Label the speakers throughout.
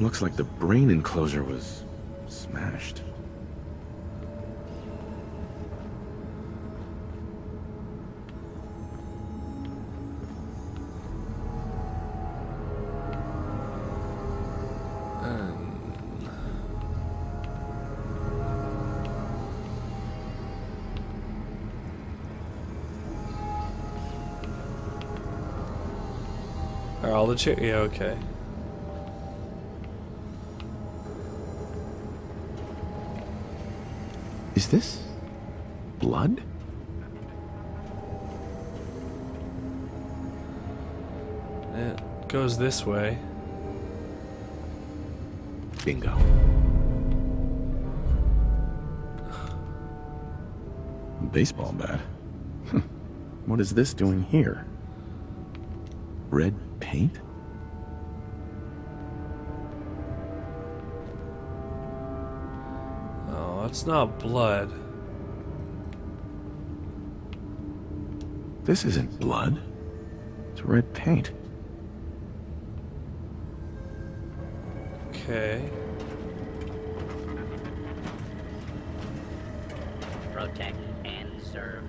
Speaker 1: Looks like the brain enclosure was smashed.
Speaker 2: Are all the chairs? Yeah, okay.
Speaker 1: Is this blood?
Speaker 2: It goes this way.
Speaker 1: Bingo. Baseball bat. What is this doing here? Red paint?
Speaker 2: Oh, it's not blood.
Speaker 1: This isn't blood. It's red paint.
Speaker 2: Okay.
Speaker 3: Protect and serve.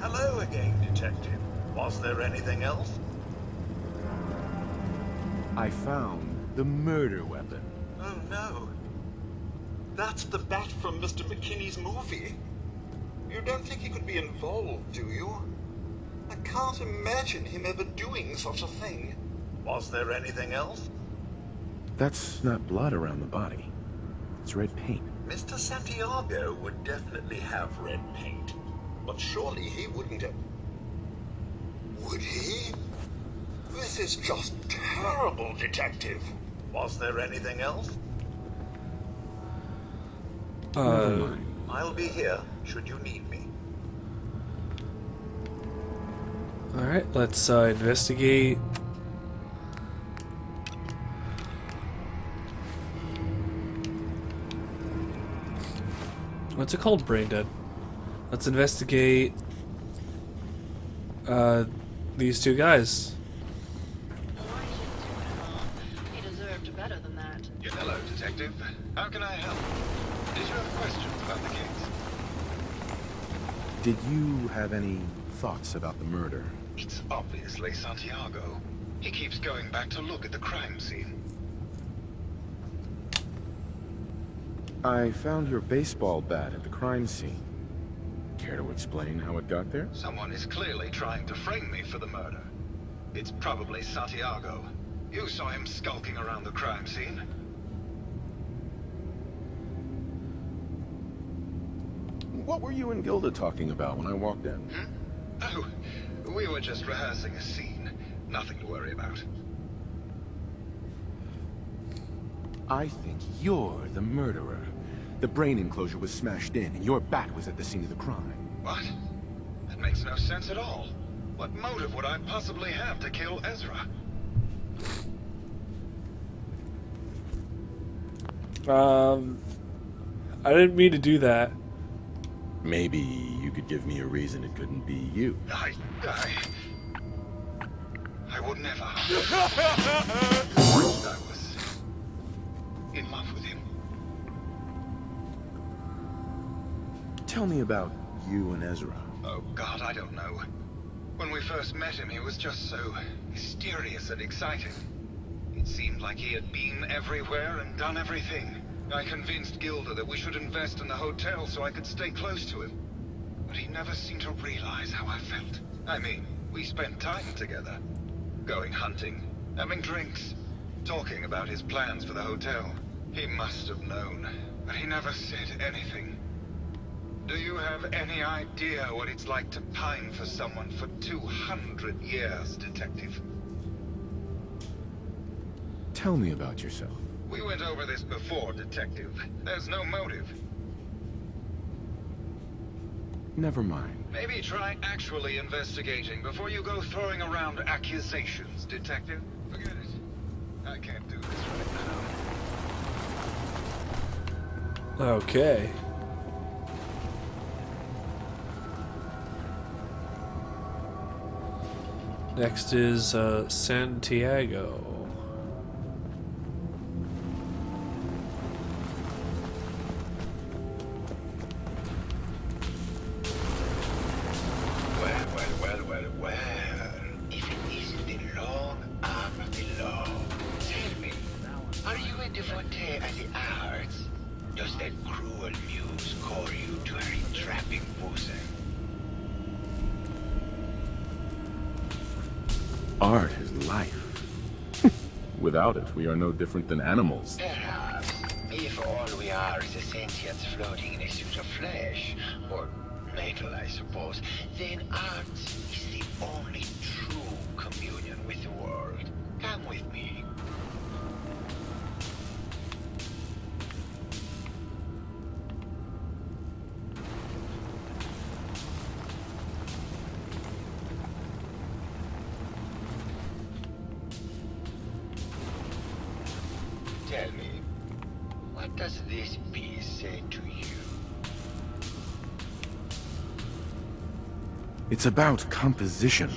Speaker 4: Hello again, Detective. Was there anything else?
Speaker 1: I found the murder weapon.
Speaker 4: Oh no. That's the bat from Mr. McKinney's movie. You don't think he could be involved, do you? I can't imagine him ever doing such a thing. Was there anything else?
Speaker 1: That's not blood around the body. It's red paint.
Speaker 4: Mr. Santiago would definitely have red paint. But surely he wouldn't have... Would he? This is just terrible, Detective. Was there anything else?
Speaker 1: Never mind.
Speaker 4: I'll be here, should you need me.
Speaker 2: Alright, let's investigate. What's it called? Brain dead. Let's investigate these two guys.
Speaker 5: He deserved better than that.
Speaker 6: Hello, Detective. How can I help? Did you have questions about the case?
Speaker 1: Did you have any thoughts about the murder?
Speaker 6: It's obviously Santiago. He keeps going back to look at the crime scene.
Speaker 1: I found your baseball bat at the crime scene. Care to explain how it got there?
Speaker 6: Someone is clearly trying to frame me for the murder. It's probably Santiago. You saw him skulking around the crime scene.
Speaker 1: What were you and Gilda talking about when I walked in?
Speaker 6: Oh, we were just rehearsing a scene. Nothing to worry about.
Speaker 1: I think you're the murderer. The brain enclosure was smashed in, and your bat was at the scene of the crime.
Speaker 6: What? That makes no sense at all. What motive would I possibly have to kill Ezra?
Speaker 2: I didn't mean to do that.
Speaker 1: Maybe you could give me a reason it couldn't be you.
Speaker 6: I would never. I was in love with him.
Speaker 1: Tell me about you and Ezra.
Speaker 6: Oh, God, I don't know. When we first met him, he was just so mysterious and exciting. It seemed like he had been everywhere and done everything. I convinced Gilda that we should invest in the hotel so I could stay close to him. But he never seemed to realize how I felt. I mean, we spent time together. Going hunting, having drinks, talking about his plans for the hotel. He must have known, but he never said anything. Do you have any idea what it's like to pine for someone for 200 years, Detective?
Speaker 1: Tell me about yourself.
Speaker 6: We went over this before, Detective. There's no motive.
Speaker 1: Never mind.
Speaker 6: Maybe try actually investigating before you go throwing around accusations, Detective. Forget it. I can't do this right now.
Speaker 2: Okay. Next is Santiago.
Speaker 6: Well. If it isn't the long arm of the law, tell me, are you a devotee of the arts? Does that cruel muse call you to her entrapping bosom?
Speaker 1: Art is life. Without it, we are no different than animals.
Speaker 6: Perhaps, if all we are is a sentience floating in a suit of flesh, or metal, I suppose, then art is the only true communion with the world. Come with me. Tell me, what does this piece say to you?
Speaker 1: It's about composition,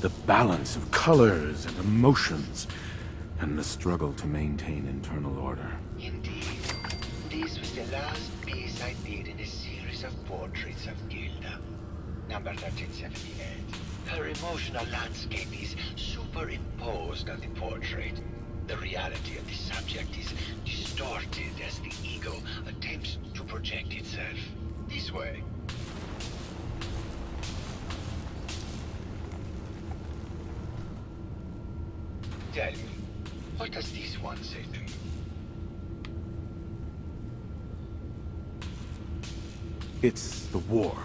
Speaker 1: the balance of colors and emotions, and the struggle to maintain internal order.
Speaker 6: Indeed, this was the last piece I did in a series of portraits of Gilda, number 1378. Her emotional landscape is superimposed on the portrait. The reality of the subject is distorted as the ego attempts to project itself. This way. Tell me, what does this one say to you?
Speaker 1: It's the war.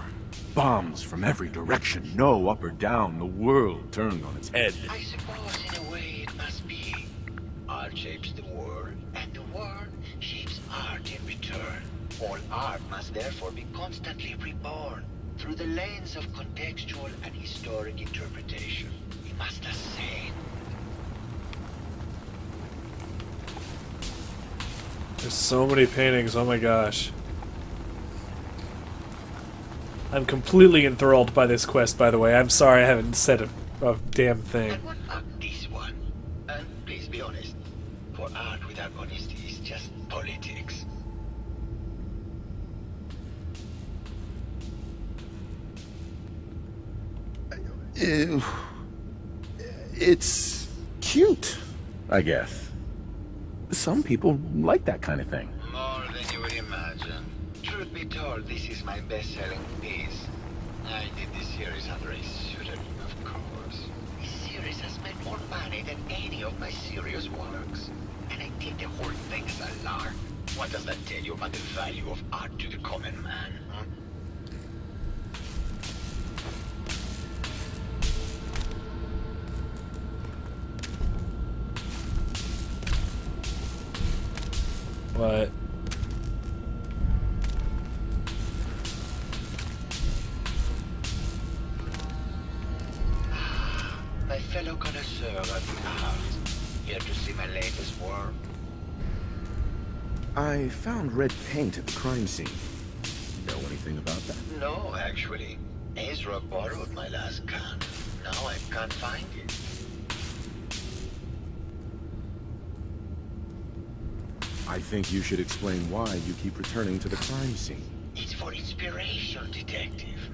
Speaker 1: Bombs from every direction, no up or down, the world turned on its head.
Speaker 6: I suppose in a way it must be. Art shapes the world, and the world shapes art in return. All art must therefore be constantly reborn through the lens of contextual and historic interpretation. We must ascend.
Speaker 2: There's so many paintings, oh my gosh. I'm completely enthralled by this quest, by the way. I'm sorry I haven't said a damn thing.
Speaker 6: And what about this one? And please be honest, for art without honesty is just politics.
Speaker 1: It's cute, I guess. Some people like that kind of thing.
Speaker 6: More than you would imagine. Truth be told, this is my best-selling piece. I did this series under a pseudonym, of course. This series has made more money than any of my serious works. And I think the whole thing is a lark. What does that tell you about the value of art to the common man, huh?
Speaker 2: What?
Speaker 6: My fellow connoisseur of the art, here to see my latest work.
Speaker 1: I found red paint at the crime scene. Know anything about that?
Speaker 6: No, actually. Ezra borrowed my last can. Now I can't find it.
Speaker 1: I think you should explain why you keep returning to the crime scene.
Speaker 6: It's for inspiration, detective.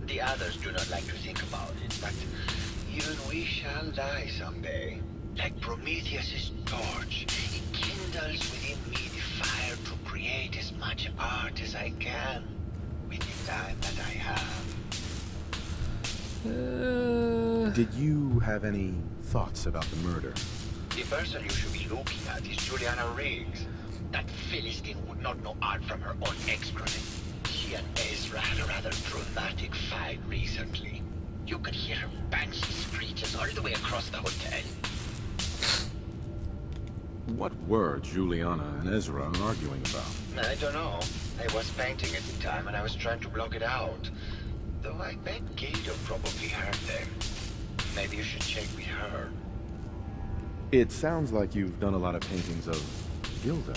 Speaker 6: The others do not like to think about it, but even we shall die someday. Like Prometheus's torch, it kindles within me the fire to create as much art as I can with the time that I have.
Speaker 1: Did you have any thoughts about the murder?
Speaker 6: The person you should be looking at is Juliana Riggs. That Philistine would not know art from her own excrement. She and Ezra had a rather dramatic fight recently. You could hear her banshee screeches all the way across the hotel.
Speaker 1: What were Juliana and Ezra arguing about?
Speaker 6: I don't know. I was painting at the time and I was trying to block it out. Though I bet Gilda probably heard them. Maybe you should check with her.
Speaker 1: It sounds like you've done a lot of paintings of Gilda.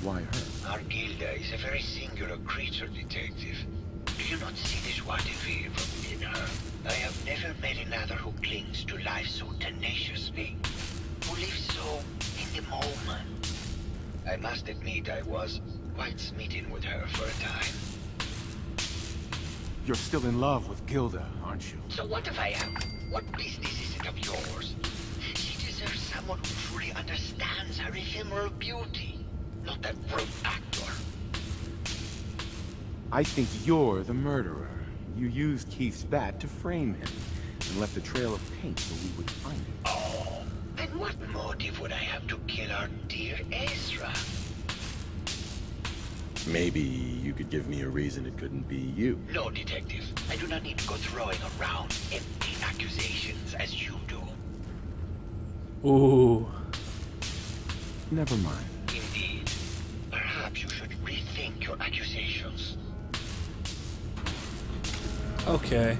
Speaker 1: Why her?
Speaker 6: Our Gilda is a very singular creature, Detective. Do you not see this what appear from in her? I have never met another who clings to life so tenaciously, who lives so in the moment. I must admit I was quite smitten with her for a time.
Speaker 1: You're still in love with Gilda, aren't you?
Speaker 6: So what if I am? What business is it of yours? She deserves someone who truly understands her ephemeral beauty, not that brute actor.
Speaker 1: I think you're the murderer. You used Keith's bat to frame him, and left a trail of paint so we would find him.
Speaker 6: Oh, then what motive would I have to kill our dear Ezra?
Speaker 1: Maybe you could give me a reason it couldn't be you.
Speaker 6: No, Detective. I do not need to go throwing around empty accusations as you do.
Speaker 2: Ooh.
Speaker 1: Never mind.
Speaker 6: Indeed. Perhaps you should rethink your accusations.
Speaker 2: Okay.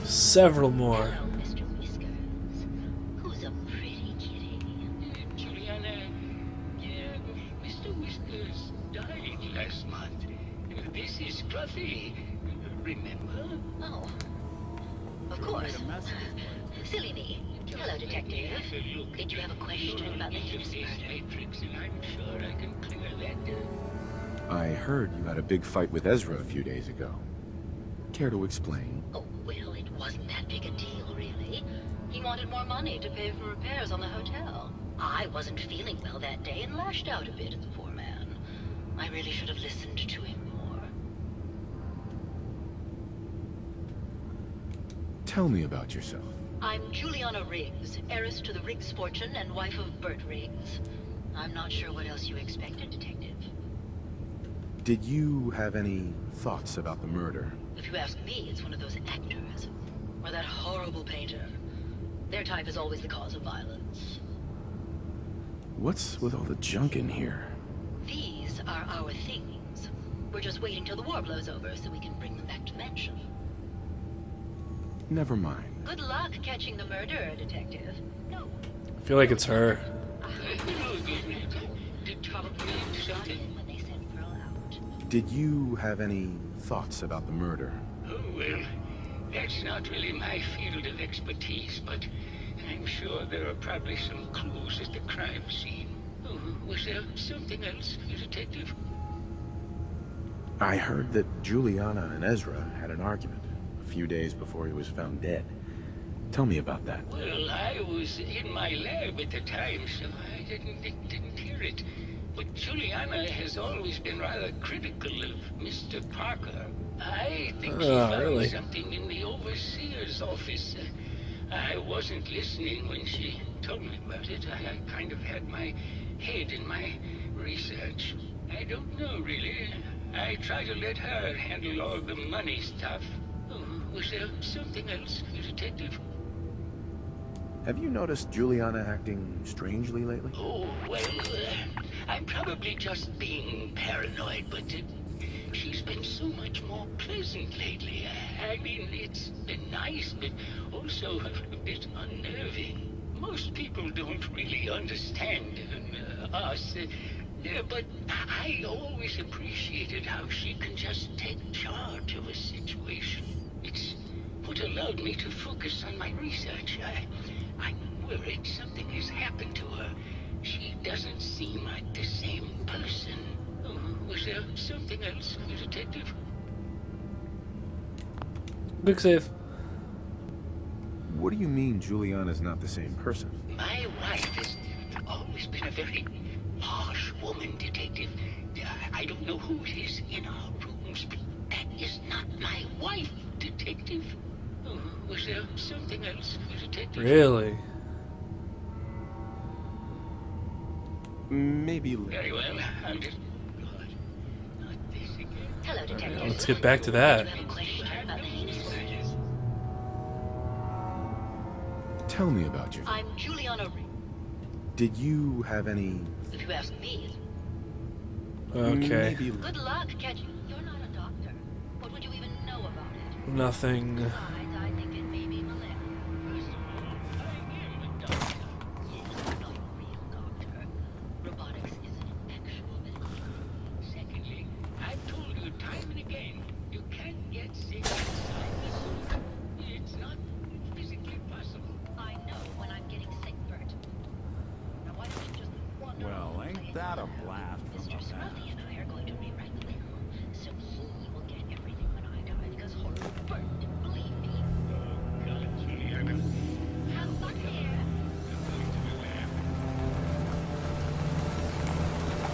Speaker 2: Several more.
Speaker 3: Hello, Mr. Whiskers. Who's a pretty kitty?
Speaker 7: Juliana, Mr. Whiskers died last month. This is Scruffy. Remember?
Speaker 3: Oh. Of course. Silly me. Hello, Detective. Did you have a question about the Higgs murder?
Speaker 7: Matrix, and I'm sure I can clear that.
Speaker 1: I heard you had a big fight with Ezra a few days ago. Care to explain?
Speaker 3: Oh, well, it wasn't that big a deal, really. He wanted more money to pay for repairs on the hotel. I wasn't feeling well that day and lashed out a bit at the poor man. I really should have listened to him more.
Speaker 1: Tell me about yourself.
Speaker 3: I'm Juliana Riggs, heiress to the Riggs fortune and wife of Bert Riggs. I'm not sure what else you expected, Detective.
Speaker 1: Did you have any thoughts about the murder?
Speaker 3: If you ask me, it's one of those actors. Or that horrible painter. Their type is always the cause of violence.
Speaker 1: What's with all the junk in here?
Speaker 3: These are our things. We're just waiting till the war blows over so we can bring them back to mansion.
Speaker 1: Never mind.
Speaker 3: Good luck catching the murderer, Detective. No.
Speaker 2: I feel like it's her.
Speaker 3: Probably shot in when they sent Pearl out.
Speaker 1: Did you have any thoughts about the murder?
Speaker 7: Oh, well, that's not really my field of expertise, but I'm sure there are probably some clues at the crime scene. Oh, was there something else, Detective?
Speaker 1: I heard that Juliana and Ezra had an argument a few days before he was found dead. Tell me about that.
Speaker 7: Well, I was in my lab at the time, so I didn't hear it. But Juliana has always been rather critical of Mr. Parker. I think she found
Speaker 2: really?
Speaker 7: something in the overseer's office. I wasn't listening when she told me about it. I kind of had my head in my research. I don't know, really. I try to let her handle all the money stuff. Oh, was there something else, Detective?
Speaker 1: Have you noticed Juliana acting strangely lately?
Speaker 7: Oh, well, I'm probably just being paranoid, but she's been so much more pleasant lately. I mean, it's been nice, but also a bit unnerving. Most people don't really understand us, but I always appreciated how she can just take charge of a situation. It's what allowed me to focus on my research. I'm worried something has happened to her. She doesn't seem like the same person. Oh, was there something else, Detective?
Speaker 2: Big save.
Speaker 1: What do you mean Juliana's not the same person?
Speaker 7: My wife has always been a very harsh woman, Detective. I don't know who it is in our rooms, but that is not my wife, Detective. Oh, was there something else, Detective?
Speaker 2: Really?
Speaker 1: Maybe
Speaker 7: Very well, I'll just... God, not this again.
Speaker 3: Hello, Detective.
Speaker 2: Let's get back to that.
Speaker 3: Do you have a question about the heinous murders?
Speaker 1: tell me about your...
Speaker 3: I'm Juliana Riggs.
Speaker 1: Did you have any...
Speaker 3: If you ask me,
Speaker 2: Okay.
Speaker 1: Maybe...
Speaker 3: good luck catching. You're not a doctor. What would you even know about it?
Speaker 2: Nothing.
Speaker 3: Besides, I think it may
Speaker 8: that a blast?